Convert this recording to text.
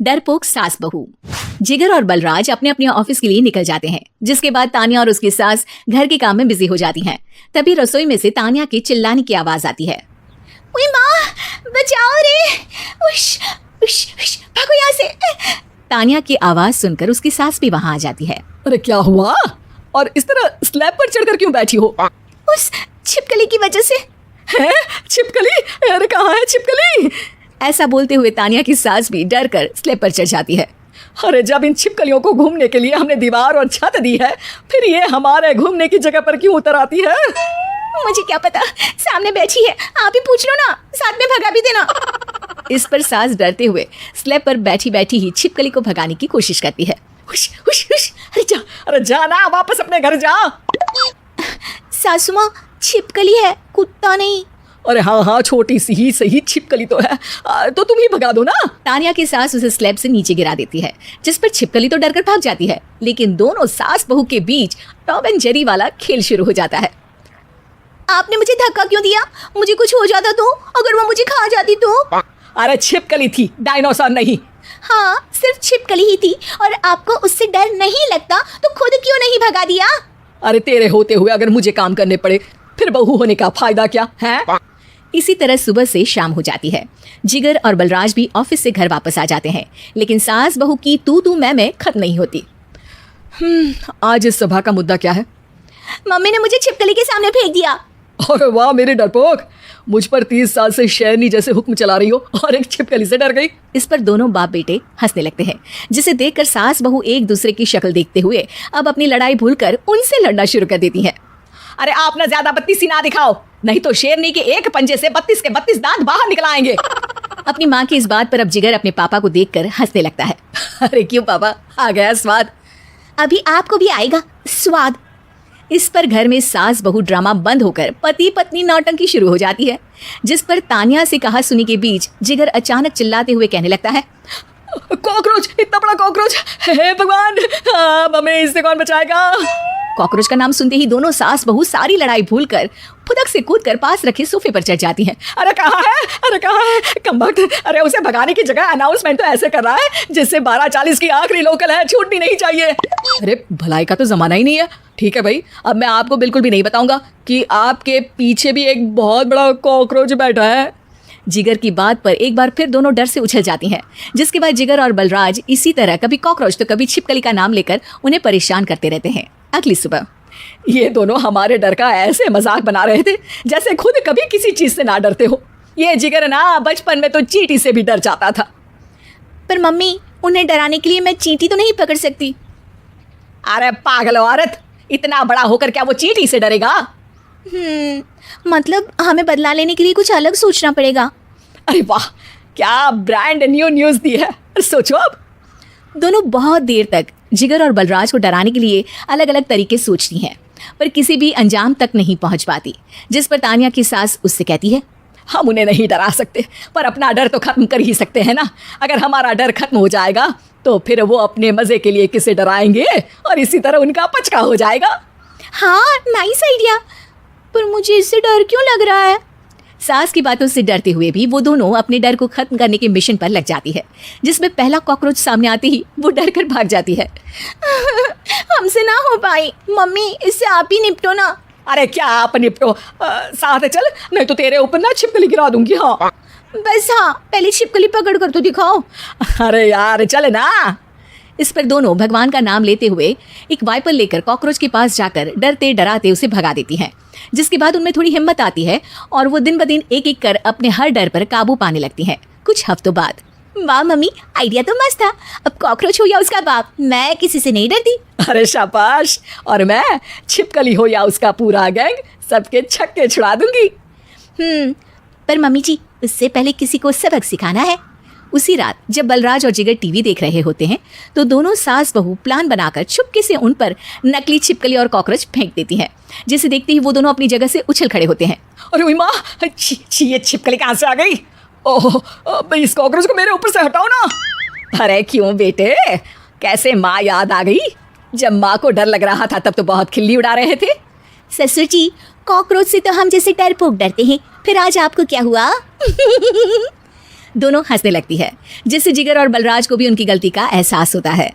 डरपोक सास बहू। जिगर और बलराज अपने अपने ऑफिस के लिए निकल जाते हैं, जिसके बाद तान्या और उसकी सास घर के काम में बिजी हो जाती हैं। तभी रसोई में से तान्या के चिल्लाने की आवाज आती है। ओए माँ, बचाओ रे, उश, उश, उश, भागो यहाँ से। तान्या की आवाज सुनकर उसकी सास भी वहाँ आ जाती है। अरे क्या हुआ? और इस तरह स्लैब पर चढ़कर क्यों बैठी हो? उस छिपकली की वजह से। है छिपकली? अरे कहाँ है छिपकली? ऐसा बोलते हुए तान्या की सास भी डर कर स्लैब पर चढ़ जाती है। अरे जब इन छिपकलियों को घूमने के लिए हमने दीवार और छत दी है, फिर ये हमारे घूमने की जगह पर क्यों उतर आती है? मुझे क्या पता, सामने बैठी है, आप ही पूछ लो ना, साथ में भगा भी देना। इस पर सास डरते हुए स्लैब पर बैठी बैठी ही छिपकली को भगाने की कोशिश करती है। हुश, हुश, हुश, अरे जा ना, वापस अपने घर जा। सासू माँ, छिपकली है, कुत्ता नहीं। अरे हाँ, छोटी सी ही सही छिपकली तो है, तो तुम ही भगा दो ना। तान्या की सास उसे स्लैब से नीचे गिरा देती है, जिस पर छिपकली तो डरकर भाग जाती है, लेकिन दोनों सास बहू के बीच टॉम एंड जेरी वाला खेल शुरू हो जाता है। आपने मुझे धक्का क्यों दिया? मुझे कुछ हो जाता तो, अगर वो मुझे खा जाती तो? अरे छिपकली थी, डायनासोर नहीं। हाँ, सिर्फ छिपकली ही थी, और आपको उससे डर नहीं लगता तो खुद क्यों नहीं भगा दिया? अरे तेरे होते हुए अगर मुझे काम करने पड़े, फिर बहू होने का फायदा क्या है? इसी तरह सुबह से शाम हो जाती है। जिगर और बलराज भी ऑफिस से घर वापस आ जाते हैं, लेकिन सास बहू की तू मैं खत्म नहीं होती। आज इस सभा का मुद्दा क्या है? मम्मी ने मुझे छिपकली के सामने फेंक दिया। अरे वाह मेरे डरपोक, मुझ पर 30 साल से शेरनी जैसे हुक्म चला रही हो और एक छिपकली से डर गई। इस पर दोनों बाप बेटे हंसने लगते हैं, जिसे देखकर सास बहू एक दूसरे की शक्ल देखते हुए अब अपनी लड़ाई भूलकर उनसे लड़ना शुरू कर देती है। अरे आप ना ज्यादा बत्तीसी ना दिखाओ, नहीं तो शेरनी के एक पंजे से 32 के 32 दांत बाहर निकल आएंगे। अपनी माँ की इस बात पर अब जिगर अपने पापा को देखकर हंसने लगता है। अरे क्यों पापा, आ गया स्वाद? अभी आपको भी आएगा स्वाद। इस पर घर में सास बहू ड्रामा बंद होकर पति पत्नी नौटंकी शुरू हो जाती है, जिस पर तान्या से कहा सुनी के बीच जिगर अचानक चिल्लाते हुए कहने लगता है, कॉकरोच, इतना बड़ा कॉकरोच, हे भगवान, हमें इससे कौन बचाएगा? कॉकरोच का नाम सुनते ही दोनों सास बहू सारी लड़ाई भूलकर फुदक से कूदकर पास रखे सोफे पर चढ़ जाती हैं। अरे कहाँ है, अरे कहाँ है कमबख्त? अरे उसे भगाने की जगह अनाउंसमेंट तो ऐसे कर रहा है जिससे 12:40 की आखिरी लोकल है, छूटनी नहीं चाहिए। अरे भलाई का तो जमाना ही नहीं है। ठीक है भाई, अब मैं आपको बिल्कुल भी नहीं बताऊंगा कि आपके पीछे भी एक बहुत बड़ा कॉकरोच बैठा है। जिगर की बात पर एक बार फिर दोनों डर से उछल जाती हैं, जिसके बाद जिगर और बलराज इसी तरह कभी कॉकरोच तो कभी छिपकली का नाम लेकर उन्हें परेशान करते रहते हैं। अगली सुबह ये दोनों हमारे डर का ऐसे मजाक बना रहे थे जैसे खुद कभी किसी चीज से ना डरते हो। ये जिगर ना बचपन में तो चींटी से भी डर जाता था। पर मम्मी, उन्हें डराने के लिए मैं चींटी तो नहीं पकड़ सकती। अरे पागल औरत, इतना बड़ा होकर क्या वो चींटी से डरेगा? मतलब हमें बदला लेने के लिए कुछ अलग सोचना पड़ेगा। अरे वाह, क्या ब्रांड न्यू न्यूज दी है। सोचो अब। दोनों बहुत देर तक जिगर और बलराज को डराने के लिए अलग अलग तरीके सोचती हैं, पर किसी भी अंजाम तक नहीं पहुंच पाती, जिस पर तान्या की सास उससे कहती है, हम उन्हें नहीं डरा सकते, पर अपना डर तो खत्म कर ही सकते हैं ना। अगर हमारा डर खत्म हो जाएगा तो फिर वो अपने मजे के लिए किसे डराएंगे और इसी तरह उनका पचका हो जाएगा। हाँ, नाइस आइडिया, पर मुझे इससे डर क्यों लग रहा है? सास की बातों से डरते हुए भी वो दोनों अपने डर को खत्म करने के मिशन पर लग जाती है, जिसमें पहला कॉकरोच सामने आते ही वो डर कर भाग जाती है। हमसे ना हो पाई मम्मी, इससे आप ही निपटो ना। अरे क्या आप निपटो, साथ चल, नहीं तो तेरे ऊपर ना छिपकली गिरा दूंगी। हाँ बस, हाँ पहले छिपकली पकड़ कर तो दिखाओ। अरे यार चल ना। इस पर दोनों भगवान का नाम लेते हुए एक वाइपर लेकर कॉकरोच के पास जाकर डरते डराते उसे भगा देती हैं, जिसके बाद उनमें थोड़ी हिम्मत आती है और वो दिन ब दिन एक एक कर अपने हर डर पर काबू पाने लगती हैं। कुछ हफ्तों बाद, वाह मम्मी, आइडिया तो मस्त था, अब कॉकरोच हो या उसका बाप, मैं किसी से नहीं डरती। अरे शाबाश, और मैं छिपकली हो या उसका पूरा गैंग, सबके छक्के छुड़ा दूंगी। पर मम्मी जी, उससे पहले किसी को सबक सिखाना है। उसी रात जब बलराज और जिगर टीवी देख रहे होते हैं तो दोनों सास बहू प्लान बनाकर चुपके से उन पर नकली छिपकली और कॉकरोच फेंक देती हैं, जिसे देखते ही वो दोनों अपनी जगह से उछल खड़े होते हैं। अरे माँ, ये छिपकली कहाँ से आ गई? ओह, इस कॉकरोच को मेरे ऊपर से हटाओ ना। अरे क्यों बेटे, कैसे माँ याद आ गई? जब माँ को डर लग रहा था तब तो बहुत खिल्ली उड़ा रहे थे। ससुर जी, कॉकरोच से तो हम जैसे डरपोक डरते हैं, फिर आज आपको क्या हुआ? दोनों हंसने लगती है, जिससे जिगर और बलराज को भी उनकी गलती का एहसास होता है।